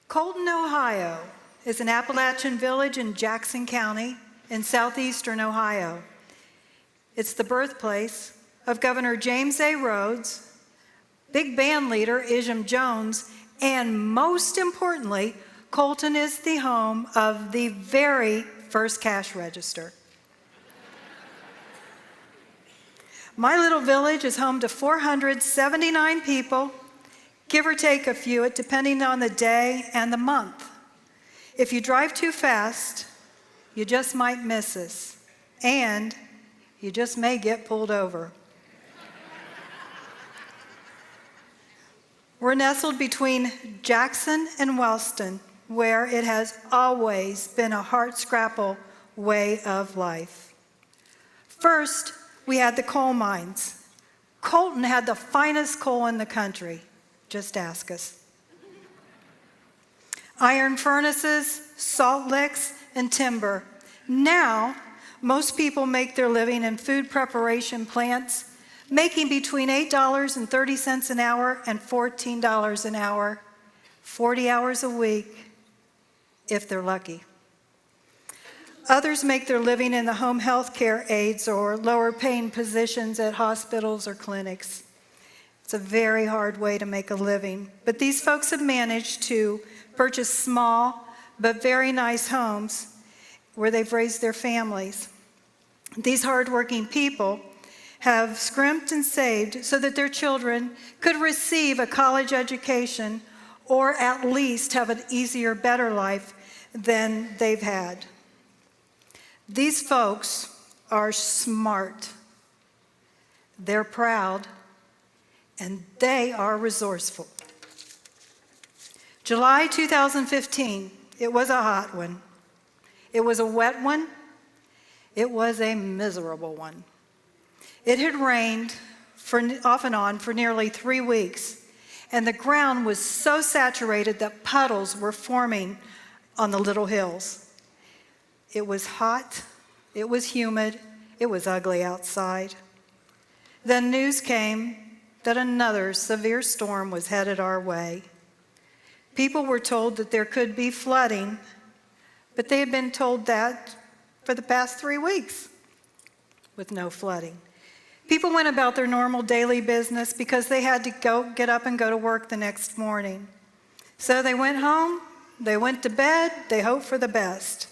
Colton, Ohio is an Appalachian village in Jackson County in southeastern Ohio. It's the birthplace of Governor James A. Rhodes, big band leader Isham Jones, and most importantly, Colton is the home of the very first cash register. My little village is home to 479 people, give or take a few, depending on the day and the month. If you drive too fast, you just might miss us, and you just may get pulled over. We're nestled between Jackson and Wellston, where it has always been a heart-scrapple way of life. First, we had the coal mines. Colton had the finest coal in the country. Just ask us. Iron furnaces, salt licks, and timber. Now, most people make their living in food preparation plants, making between $8.30 an hour and $14 an hour, 40 hours a week, if they're lucky. Others make their living in the home health care aides or lower paying positions at hospitals or clinics. It's a very hard way to make a living, but these folks have managed to purchase small but very nice homes where they've raised their families. These hardworking people have scrimped and saved so that their children could receive a college education or at least have an easier, better life than they've had. These folks are smart, they're proud, and they are resourceful. July 2015, it was a hot one. It was a wet one. It was a miserable one. It had rained off and on for nearly 3 weeks, and the ground was so saturated that puddles were forming on the little hills. It was hot, it was humid, it was ugly outside. Then news came that another severe storm was headed our way. People were told that there could be flooding, but they had been told that for the past 3 weeks with no flooding. People went about their normal daily business because they had to get up and go to work the next morning. So they went home, they went to bed, they hoped for the best.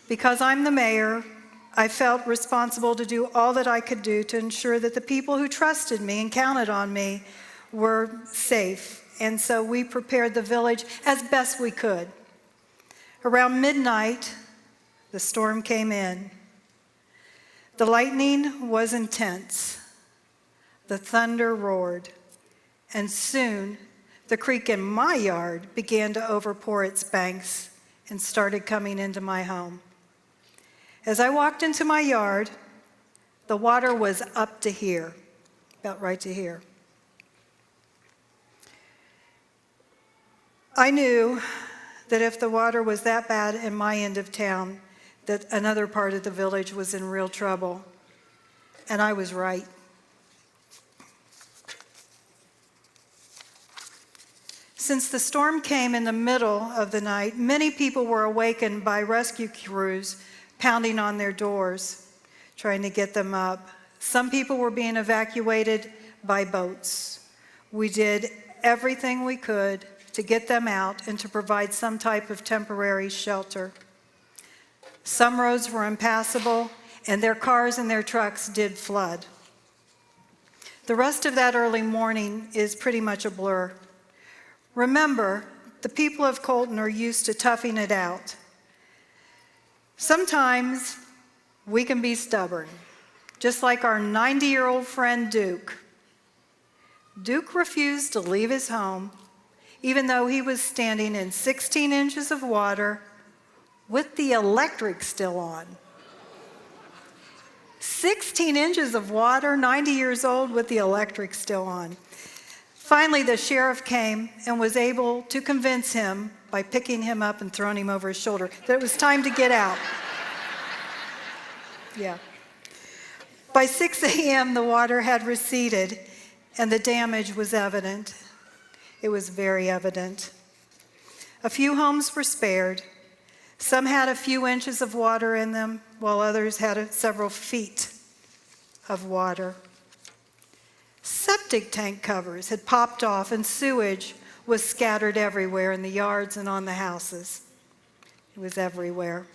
Because I'm the mayor, I felt responsible to do all that I could do to ensure that the people who trusted me and counted on me were safe. And so we prepared the village as best we could. Around midnight, the storm came in. The lightning was intense. The thunder roared. And soon, the creek in my yard began to overpour its banks and started coming into my home. As I walked into my yard, the water was up to here, about right to here. I knew that if the water was that bad in my end of town, that another part of the village was in real trouble. And I was right. Since the storm came in the middle of the night, many people were awakened by rescue crews pounding on their doors, trying to get them up. Some people were being evacuated by boats. We did everything we could to get them out and to provide some type of temporary shelter. Some roads were impassable, and their cars and their trucks did flood. The rest of that early morning is pretty much a blur. Remember, the people of Colton are used to toughing it out. Sometimes we can be stubborn, just like our 90-year-old friend Duke. Duke refused to leave his home, even though he was standing in 16 inches of water with the electric still on. 16 inches of water, 90 years old with the electric still on. Finally, the sheriff came and was able to convince him by picking him up and throwing him over his shoulder that it was time to get out. Yeah. By 6 a.m., the water had receded and the damage was evident. It was very evident. A few homes were spared. Some had a few inches of water in them, while others had several feet of water. Septic tank covers had popped off, and sewage was scattered everywhere in the yards and on the houses. It was everywhere.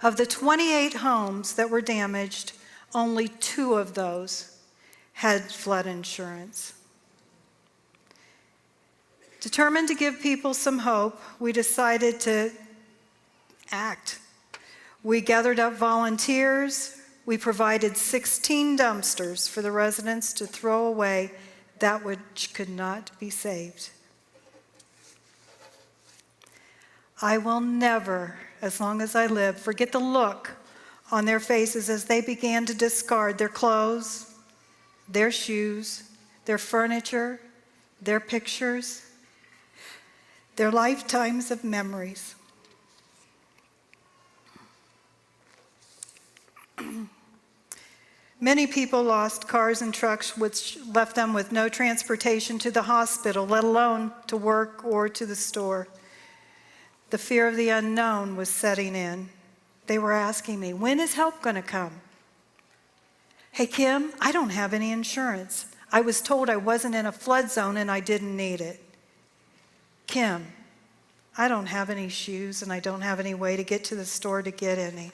Of the 28 homes that were damaged, only 2 of those had flood insurance. Determined to give people some hope, we decided to act. We gathered up volunteers. We provided 16 dumpsters for the residents to throw away that which could not be saved. I will never, as long as I live, forget the look on their faces as they began to discard their clothes, their shoes, their furniture, their pictures, their lifetimes of memories. Many people lost cars and trucks, which left them with no transportation to the hospital, let alone to work or to the store. The fear of the unknown was setting in. They were asking me, when is help going to come? Hey, Kim, I don't have any insurance. I was told I wasn't in a flood zone and I didn't need it. Kim, I don't have any shoes and I don't have any way to get to the store to get any.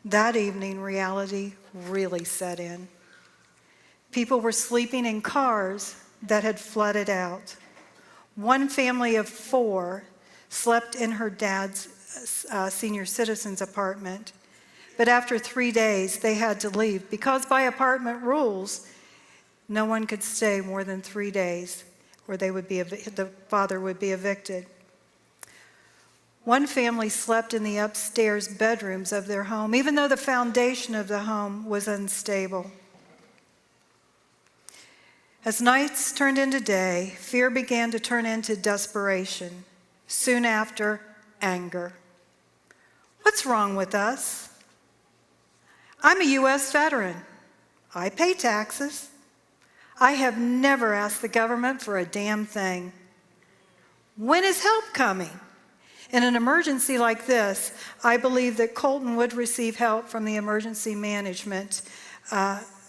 That evening, reality really set in. People were sleeping in cars that had flooded out. One family of 4 slept in her dad's senior citizen's apartment, but after 3 days, they had to leave because by apartment rules, no one could stay more than 3 days, or the father would be evicted. One family slept in the upstairs bedrooms of their home, even though the foundation of the home was unstable. As nights turned into day, fear began to turn into desperation. Soon after, anger. What's wrong with us? I'm a U.S. veteran. I pay taxes. I have never asked the government for a damn thing. When is help coming? In an emergency like this, I believe that Colton would receive help from the Emergency Management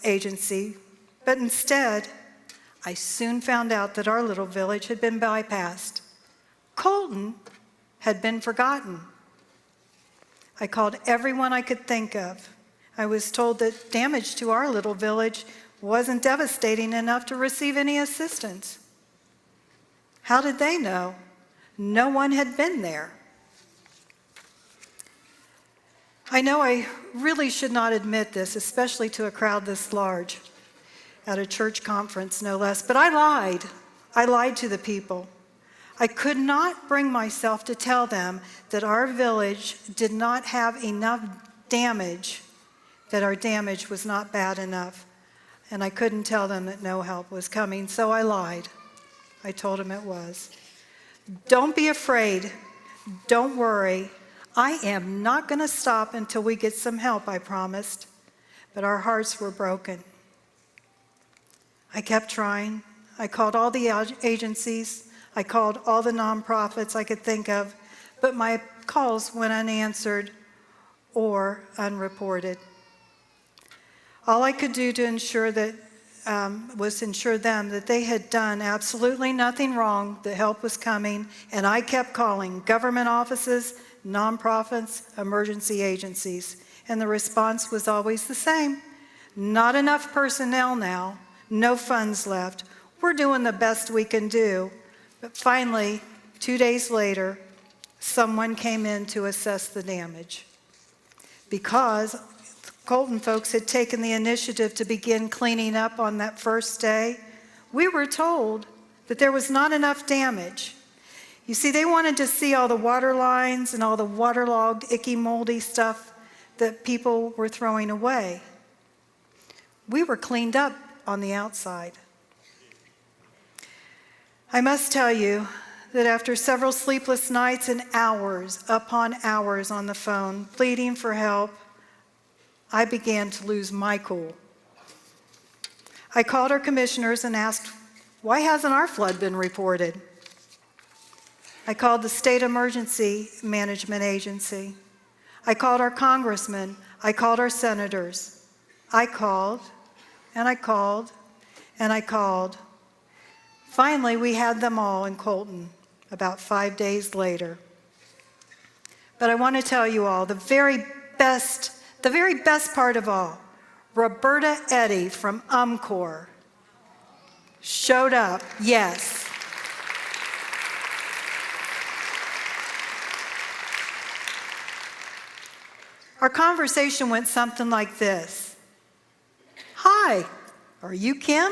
Agency, but instead, I soon found out that our little village had been bypassed. Colton had been forgotten. I called everyone I could think of. I was told that damage to our little village wasn't devastating enough to receive any assistance. How did they know? No one had been there. I know I really should not admit this, especially to a crowd this large, at a church conference, no less, but I lied. I lied to the people. I could not bring myself to tell them that our village did not have enough damage, that our damage was not bad enough. And I couldn't tell them that no help was coming, so I lied. I told them it was. Don't be afraid. Don't worry. I am not going to stop until we get some help, I promised. But our hearts were broken. I kept trying. I called all the agencies. I called all the nonprofits I could think of, but my calls went unanswered or unreported. All I could do to ensure that was to ensure them that they had done absolutely nothing wrong, that help was coming, and I kept calling government offices, nonprofits, emergency agencies, and the response was always the same. Not enough personnel now, no funds left. We're doing the best we can do. But finally, 2 days later, someone came in to assess the damage. Because Colton folks had taken the initiative to begin cleaning up on that first day, we were told that there was not enough damage. You see, they wanted to see all the water lines and all the waterlogged, icky, moldy stuff that people were throwing away. We were cleaned up on the outside. I must tell you that after several sleepless nights and hours upon hours on the phone, pleading for help, I began to lose my cool. I called our commissioners and asked Why hasn't our flood been reported? I called the State Emergency Management Agency. I called our congressmen. I called our senators. I called, and I called, and I called. Finally, we had them all in Colton about 5 days later. But I want to tell you all, the very best part of all, Roberta Eddy from UMCOR showed up, yes. Our conversation went something like this. Hi, are you Kim?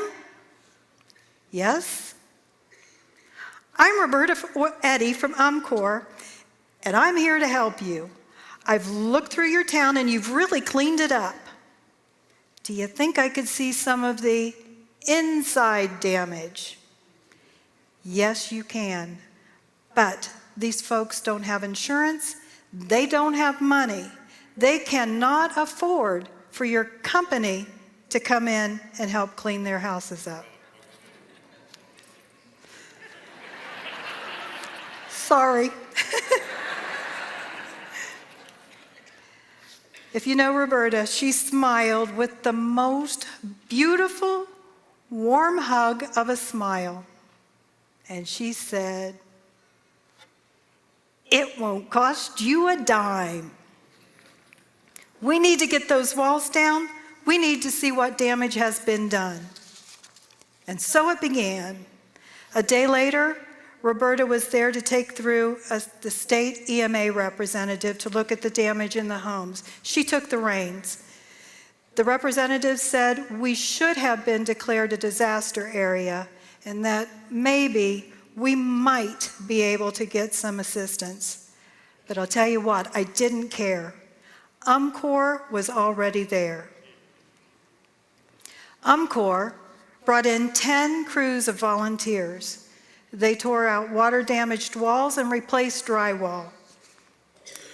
Yes. I'm Roberta Eddy from UMCOR, and I'm here to help you. I've looked through your town and you've really cleaned it up. Do you think I could see some of the inside damage? Yes, you can. But these folks don't have insurance. They don't have money. They cannot afford for your company to come in and help clean their houses up. Sorry. If you know Roberta, she smiled with the most beautiful, warm hug of a smile. And she said, "It won't cost you a dime. We need to get those walls down. We need to see what damage has been done." And so it began. A day later, Roberta was there to take through the state EMA representative to look at the damage in the homes. She took the reins. The representative said we should have been declared a disaster area and that maybe we might be able to get some assistance. But I'll tell you what, I didn't care. UMCOR was already there. UMCOR brought in 10 crews of volunteers. They tore out water-damaged walls and replaced drywall.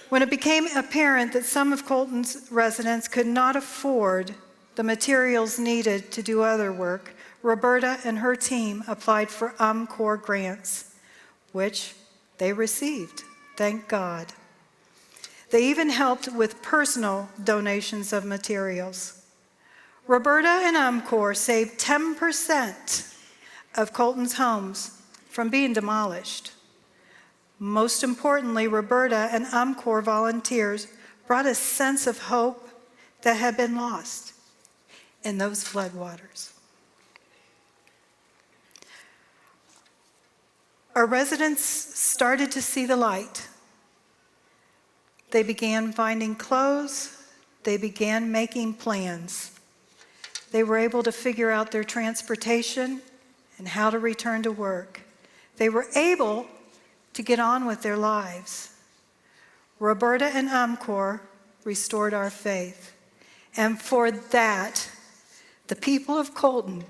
When it became apparent that some of Colton's residents could not afford the materials needed to do other work, Roberta and her team applied for UMCOR grants, which they received, thank God. They even helped with personal donations of materials. Roberta and UMCOR saved 10% of Colton's homes from being demolished. Most importantly, Roberta and UMCOR volunteers brought a sense of hope that had been lost in those floodwaters. Our residents started to see the light. They began finding clothes. They began making plans. They were able to figure out their transportation and how to return to work. They were able to get on with their lives. Roberta and UMCOR restored our faith. And for that, the people of Colton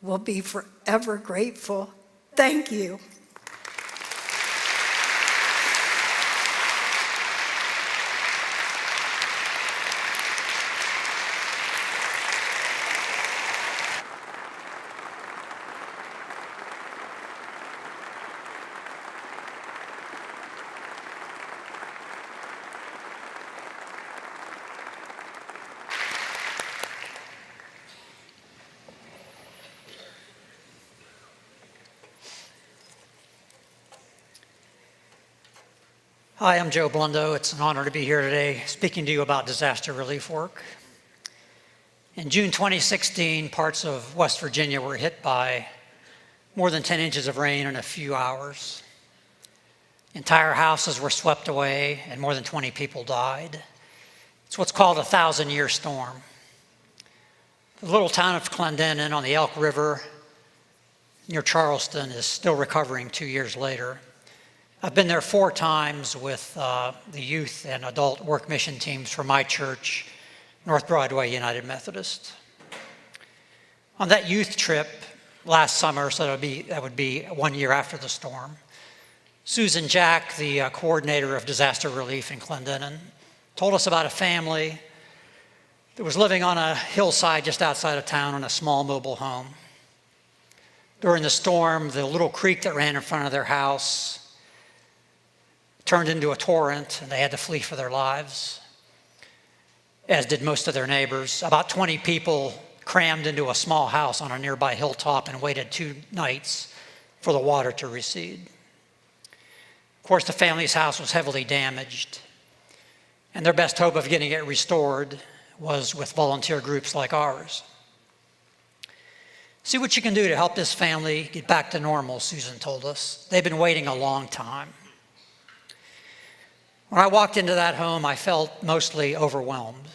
will be forever grateful. Thank you. Hi, I'm Joe Blundo. It's an honor to be here today speaking to you about disaster relief work. In June 2016, parts of West Virginia were hit by more than 10 inches of rain in a few hours. Entire houses were swept away and more than 20 people died. It's what's called a 1,000-year storm. The little town of Clendenin on the Elk River near Charleston is still recovering 2 years later. I've been there 4 times with the youth and adult work mission teams for my church, North Broadway United Methodist. On that youth trip last summer, so that would be 1 year after the storm, Susan Jack, the coordinator of disaster relief in Clendenin, told us about a family that was living on a hillside just outside of town in a small mobile home. During the storm, the little creek that ran in front of their house turned into a torrent, and they had to flee for their lives, as did most of their neighbors. About 20 people crammed into a small house on a nearby hilltop and waited 2 nights for the water to recede. Of course, the family's house was heavily damaged, and their best hope of getting it restored was with volunteer groups like ours. See what you can do to help this family get back to normal, Susan told us. They've been waiting a long time. When I walked into that home, I felt mostly overwhelmed.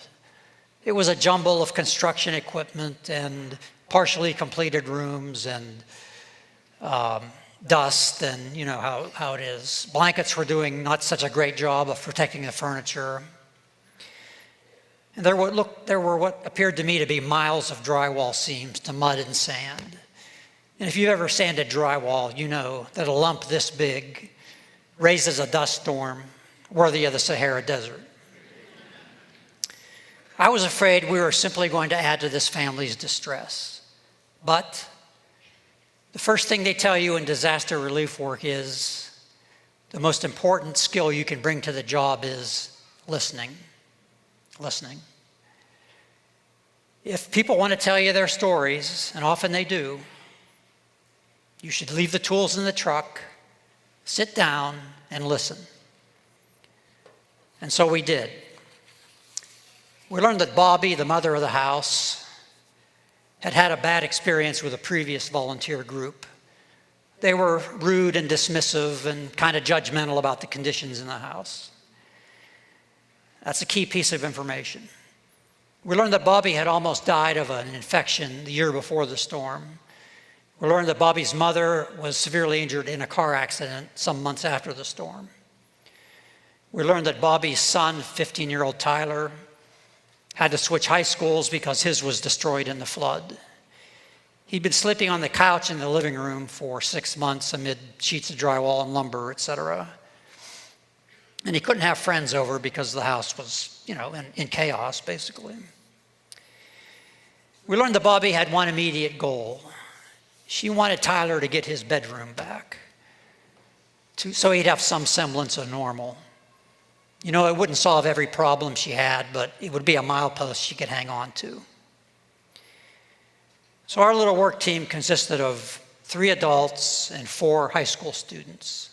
It was a jumble of construction equipment and partially completed rooms and dust, and you know how it is. Blankets were doing not such a great job of protecting the furniture. And there were what appeared to me to be miles of drywall seams to mud and sand. And if you've ever sanded drywall, you know that a lump this big raises a dust storm worthy of the Sahara Desert. I was afraid we were simply going to add to this family's distress. But the first thing they tell you in disaster relief work is the most important skill you can bring to the job is listening. Listening. If people want to tell you their stories, and often they do, you should leave the tools in the truck, sit down, and listen. And so we did. We learned that Bobby, the mother of the house, had had a bad experience with a previous volunteer group. They were rude and dismissive and kind of judgmental about the conditions in the house. That's a key piece of information. We learned that Bobby had almost died of an infection the year before the storm. We learned that Bobby's mother was severely injured in a car accident some months after the storm. We learned that Bobby's son, 15-year-old Tyler, had to switch high schools because his was destroyed in the flood. He'd been sleeping on the couch in the living room for 6 months amid sheets of drywall and lumber, etc. And he couldn't have friends over because the house was, in chaos, basically. We learned that Bobby had one immediate goal. She wanted Tyler to get his bedroom back, so he'd have some semblance of normal. It wouldn't solve every problem she had, but it would be a milepost she could hang on to. So our little work team consisted of 3 adults and 4 high school students.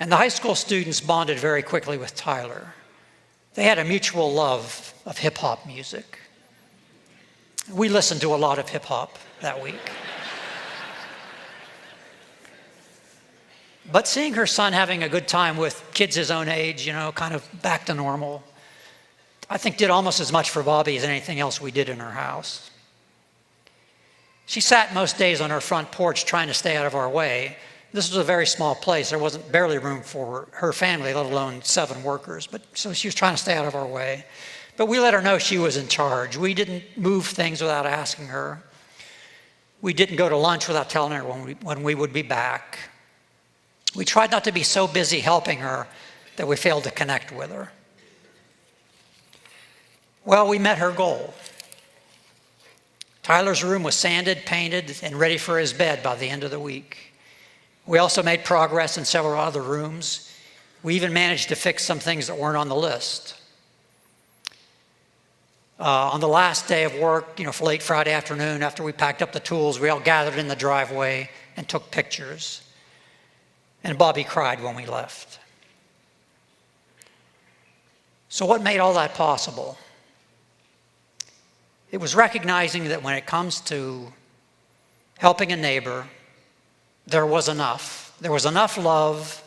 And the high school students bonded very quickly with Tyler. They had a mutual love of hip-hop music. We listened to a lot of hip-hop that week. But seeing her son having a good time with kids his own age, kind of back to normal, I think did almost as much for Bobby as anything else we did in her house. She sat most days on her front porch trying to stay out of our way. This was a very small place. There wasn't barely room for her family, let alone 7 workers. So she was trying to stay out of our way. But we let her know she was in charge. We didn't move things without asking her. We didn't go to lunch without telling her when we would be back. We tried not to be so busy helping her that we failed to connect with her. Well, we met her goal. Tyler's room was sanded, painted, and ready for his bed by the end of the week. We also made progress in several other rooms. We even managed to fix some things that weren't on the list. On the last day of work, for late Friday afternoon, after we packed up the tools, we all gathered in the driveway and took pictures. And Bobby cried when we left. So what made all that possible? It was recognizing that when it comes to helping a neighbor, there was enough. There was enough love,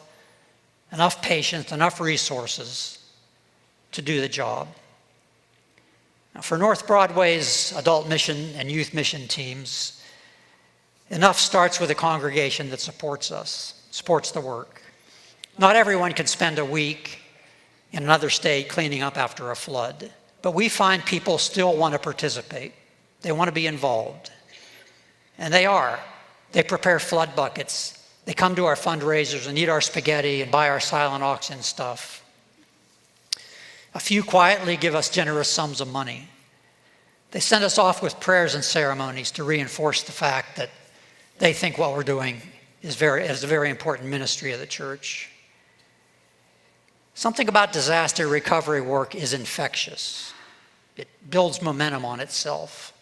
enough patience, enough resources to do the job. Now, for North Broadway's adult mission and youth mission teams, enough starts with a congregation that supports us, supports the work. Not everyone can spend a week in another state cleaning up after a flood, but we find people still want to participate. They want to be involved. And they are. They prepare flood buckets. They come to our fundraisers and eat our spaghetti and buy our silent auction stuff. A few quietly give us generous sums of money. They send us off with prayers and ceremonies to reinforce the fact that they think what we're doing is a very important ministry of the church. Something about disaster recovery work is infectious. It builds momentum on itself.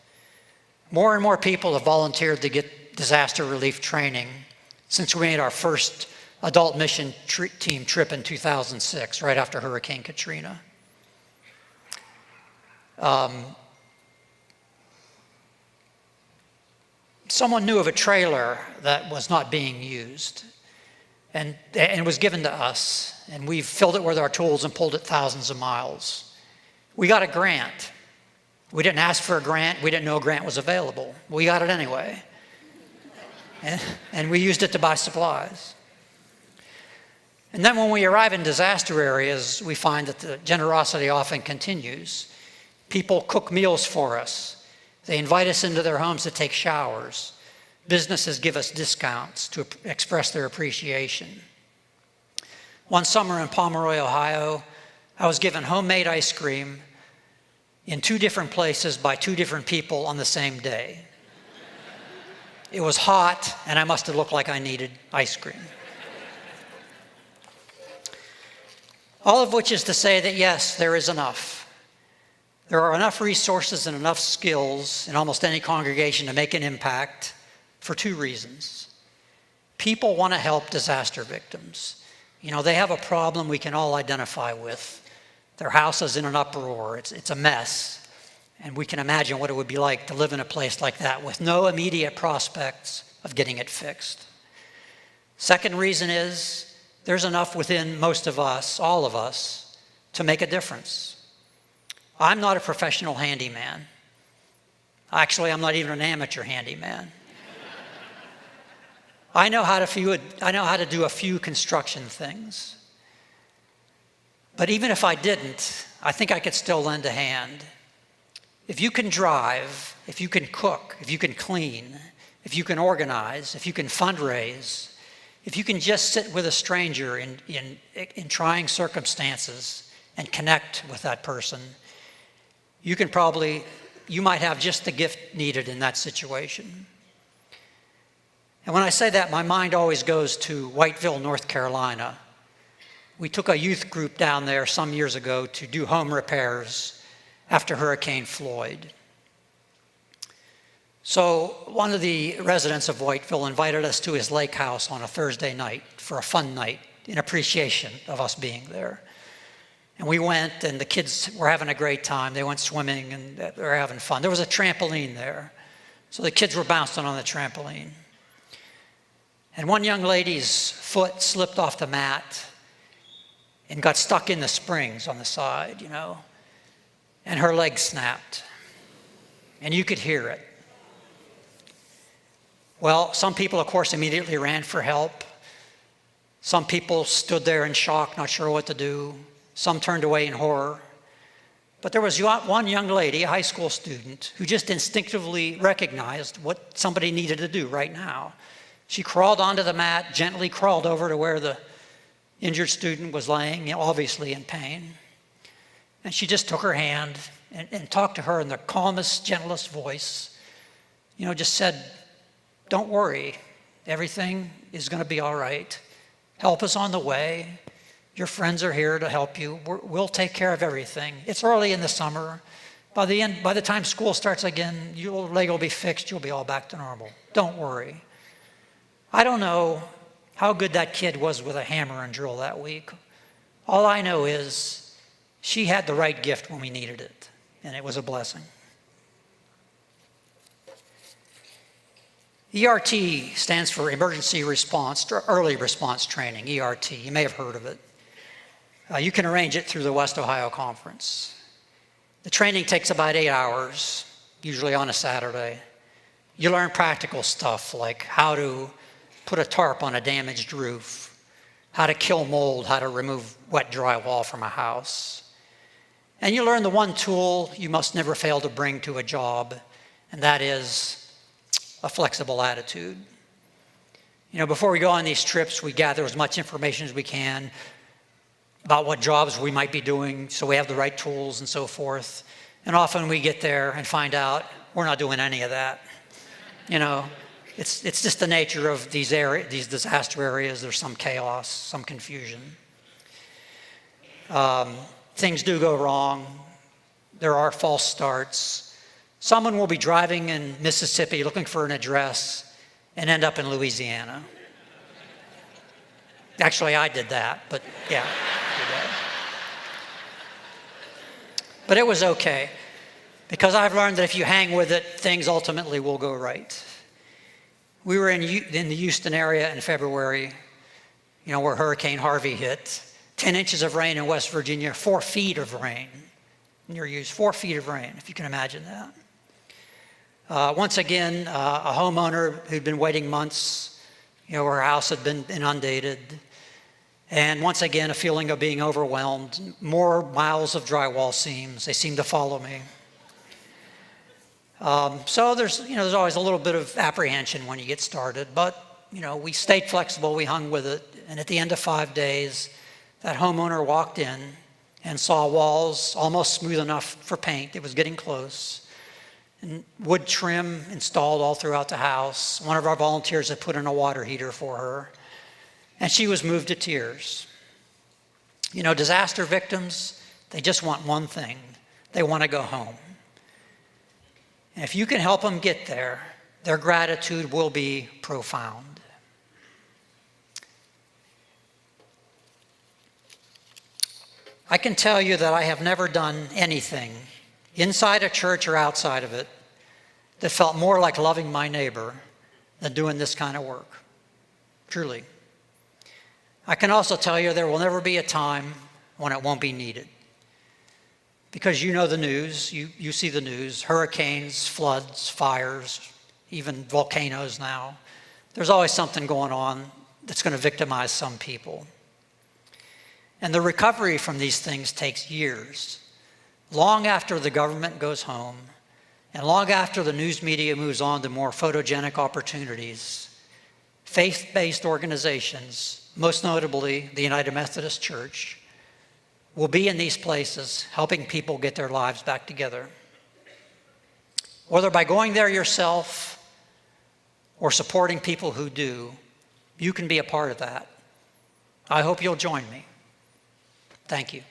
More and more people have volunteered to get disaster relief training since we made our first adult mission team trip in 2006, right after Hurricane Katrina. Someone knew of a trailer that was not being used, and it was given to us, and we've filled it with our tools and pulled it thousands of miles. We got a grant. We didn't ask for a grant. We didn't know a grant was available. We got it anyway. And we used it to buy supplies. And then when we arrive in disaster areas, we find that the generosity often continues. People cook meals for us. They invite us into their homes to take showers. Businesses give us discounts to express their appreciation. One summer in Pomeroy, Ohio, I was given homemade ice cream in 2 different places by 2 different people on the same day. It was hot, and I must have looked like I needed ice cream. All of which is to say that yes, there is enough. There are enough resources and enough skills in almost any congregation to make an impact for 2 reasons. People want to help disaster victims. You know, they have a problem we can all identify with. Their house is in an uproar. It's a mess. And we can imagine what it would be like to live in a place like that with no immediate prospects of getting it fixed. Second reason is there's enough within most of us, all of us, to make a difference. I'm not a professional handyman. Actually, I'm not even an amateur handyman. I know how to do a few construction things. But even if I didn't, I think I could still lend a hand. If you can drive, if you can cook, if you can clean, if you can organize, if you can fundraise, if you can just sit with a stranger in trying circumstances and connect with that person, you might have just the gift needed in that situation. And when I say that, my mind always goes to Whiteville, North Carolina. We took a youth group down there some years ago to do home repairs after Hurricane Floyd. So one of the residents of Whiteville invited us to his lake house on a Thursday night for a fun night in appreciation of us being there. And we went, and the kids were having a great time. They went swimming, and they were having fun. There was a trampoline there, so the kids were bouncing on the trampoline. And one young lady's foot slipped off the mat and got stuck in the springs on the side, you know, and her leg snapped, and you could hear it. Well, some people, of course, immediately ran for help. Some people stood there in shock, not sure what to do. Some turned away in horror. But there was one young lady, a high school student, who just instinctively recognized what somebody needed to do right now. She crawled onto the mat, gently crawled over to where the injured student was laying, obviously in pain. And she just took her hand and talked to her in the calmest, gentlest voice. You know, just said, "Don't worry, everything is going to be all right. Help is on the way. Your friends are here to help you. We'll take care of everything. It's early in the summer. By the time school starts again, your leg will be fixed. You'll be all back to normal. Don't worry." I don't know how good that kid was with a hammer and drill that week. All I know is she had the right gift when we needed it, and it was a blessing. ERT stands for Emergency Response, Early Response Training, ERT. You may have heard of it. You can arrange it through the West Ohio Conference. The training takes about 8 hours, usually on a Saturday. You learn practical stuff like how to put a tarp on a damaged roof, how to kill mold, how to remove wet drywall from a house. And you learn the one tool you must never fail to bring to a job, and that is a flexible attitude. You know, before we go on these trips, we gather as much information as we can about what jobs we might be doing so we have the right tools and so forth. And often we get there and find out we're not doing any of that. You know, It's just the nature of these disaster areas. There's some chaos, some confusion. Things do go wrong. There are false starts. Someone will be driving in Mississippi looking for an address and end up in Louisiana. Actually, I did that, but yeah. But it was okay, because I've learned that if you hang with it, things ultimately will go right. We were in the Houston area in February, where Hurricane Harvey hit. 10 inches of rain in West Virginia, 4 feet of rain. Near use, 4 feet of rain, if you can imagine that. Once again, a homeowner who'd been waiting months, her house had been inundated. And once again, a feeling of being overwhelmed. More miles of drywall seams. They seem to follow me. So there's always a little bit of apprehension when you get started. But, we stayed flexible. We hung with it. And at the end of 5 days, that homeowner walked in and saw walls almost smooth enough for paint. It was getting close. And wood trim installed all throughout the house. One of our volunteers had put in a water heater for her. And she was moved to tears. Disaster victims, they just want one thing. They want to go home. And if you can help them get there, their gratitude will be profound. I can tell you that I have never done anything, inside a church or outside of it, that felt more like loving my neighbor than doing this kind of work. Truly. I can also tell you there will never be a time when it won't be needed. Because you know the news, you see the news, hurricanes, floods, fires, even volcanoes now. There's always something going on that's going to victimize some people. And the recovery from these things takes years. Long after the government goes home, and long after the news media moves on to more photogenic opportunities, faith-based organizations, most notably the United Methodist Church, will be in these places helping people get their lives back together. Whether by going there yourself or supporting people who do, you can be a part of that. I hope you'll join me. Thank you.